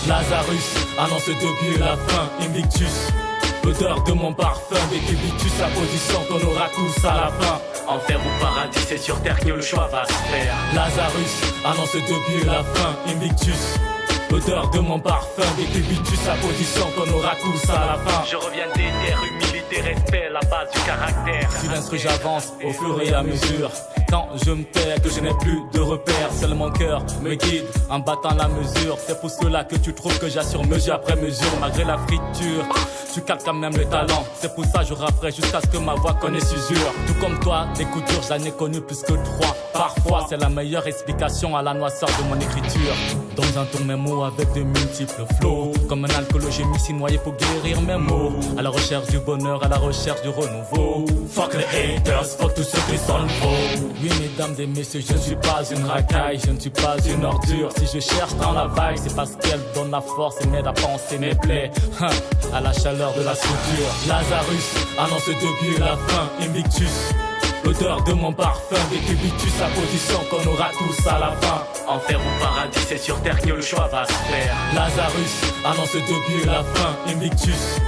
Lazarus annonce depuis la fin, Invictus. L'odeur de mon parfum, décubitus, la position qu'on aura tous à la fin. Enfer ou paradis, c'est sur terre que le choix va se faire. Lazarus annonce depuis la fin, Invictus. L'odeur de mon parfum, décubitus, la position qu'on aura tous à la fin. Je reviens des terres, humilité, respect, la base du caractère. Silence, j'avance au fur et à mesure. Quand je me tais, que je n'ai plus de repères, seul mon cœur me guide en battant la mesure. C'est pour cela que tu trouves que j'assure mesure après mesure. Malgré la friture, tu captes quand même le talent. C'est pour ça je rapperai jusqu'à ce que ma voix connaisse usure. Tout comme toi, des coutures, j'en ai connu plus que 3. Parfois, c'est la meilleure explication à la noirceur de mon écriture. Dans un tour mes mots avec de multiples flots. Comme un alcoolo, j'ai mis si noyé pour guérir mes mots. À la recherche du bonheur, à la recherche du renouveau. Fuck les haters, fuck tous ceux qui sont le faux. Oui, mesdames et messieurs, je ne suis pas une racaille, je ne suis pas une ordure. Si je cherche dans la vague, c'est parce qu'elle donne la force et m'aide à penser mes plaies. À la chaleur de la structure. Lazarus annonce depuis la fin, Invictus. L'odeur de mon parfum, décubitus, la position qu'on aura tous à la fin. Enfer ou paradis, c'est sur terre que le choix va se faire. Lazarus annonce depuis la fin, Invictus.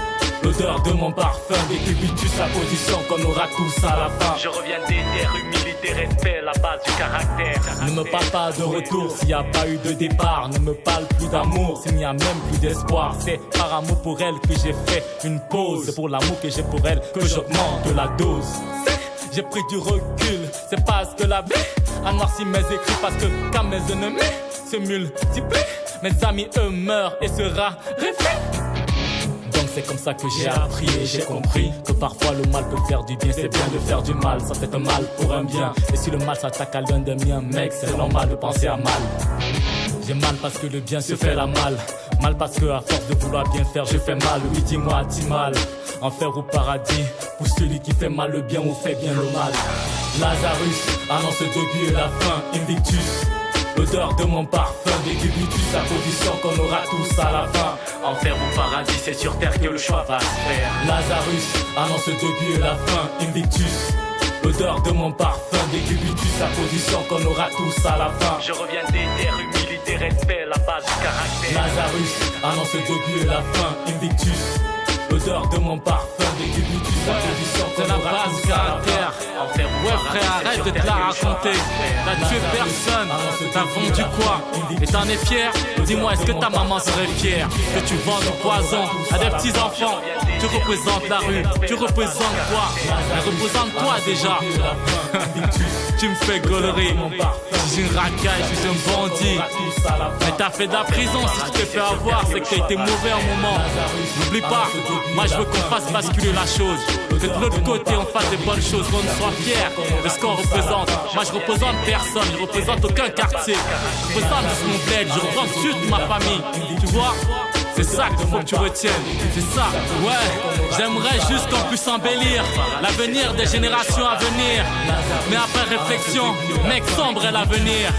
L'odeur de mon parfum, décubitus, la position qu'on aura tous à la fin. Je reviens des terres, humilité, respect, la base du caractère. Ne me parle pas de retour s'il n'y a pas eu de départ. Ne me parle plus d'amour s'il n'y a même plus d'espoir. C'est par amour pour elle que j'ai fait une pause. C'est pour l'amour que j'ai pour elle que j'augmente la dose. J'ai pris du recul, c'est parce que la vie a noirci mes écrits. Parce que quand mes ennemis se multiplient, mes amis eux meurent et se raréfient. Donc c'est comme ça que j'ai appris et j'ai compris que parfois le mal peut faire du bien. C'est bien de faire du mal, ça fait un mal pour un bien. Et si le mal s'attaque à l'un des miens, mec, c'est normal de penser à mal. J'ai mal parce que le bien se fait la mal. Mal parce que à force de vouloir bien faire, je fais mal. Oui, dis-moi, dis mal. Enfer ou paradis, pour celui qui fait mal le bien ou fait bien le mal. Lazarus annonce depuis la fin, Invictus. L'odeur de mon parfum, décubitus, la position qu'on aura tous à la fin. Enfer ou paradis, c'est sur terre que le choix va se faire. Lazarus annonce depuis la fin, Invictus. L'odeur de mon parfum, décubitus, la position qu'on aura tous à la fin. Je reviens des terres, humilité, respect, la base du caractère. Lazarus annonce depuis la fin, Invictus. L'odeur de mon parfum, décubitus, la position qu'on aura tous à la fin. C'est la base du caractère. Ouais frère, arrête de te la raconter. T'as tué personne, t'as vendu quoi? Et t'en es fier? Dis-moi, est-ce que ta maman serait fière que tu vends du poison à des petits enfants? Tu représentes la rue, tu représentes quoi? Elle représente toi déjà. Tu me fais gaulerie. Je suis une racaille, je suis un bandit. Mais t'as fait de la prison, si tu t'es fait avoir, c'est que t'as été mauvais un moment. N'oublie pas, moi je veux qu'on fasse basculer la chose. Que de l'autre côté on fasse des bonnes choses, qu'on soit fiers de ce qu'on représente. Moi je représente personne, je représente aucun quartier. Je représente juste mon bled, je représente juste ma famille. Tu vois? C'est ça qu'il faut que tu retiennes, c'est ça, ouais. J'aimerais juste qu'on puisse embellir l'avenir des générations à venir. Mais après réflexion, mec, sombre est l'avenir.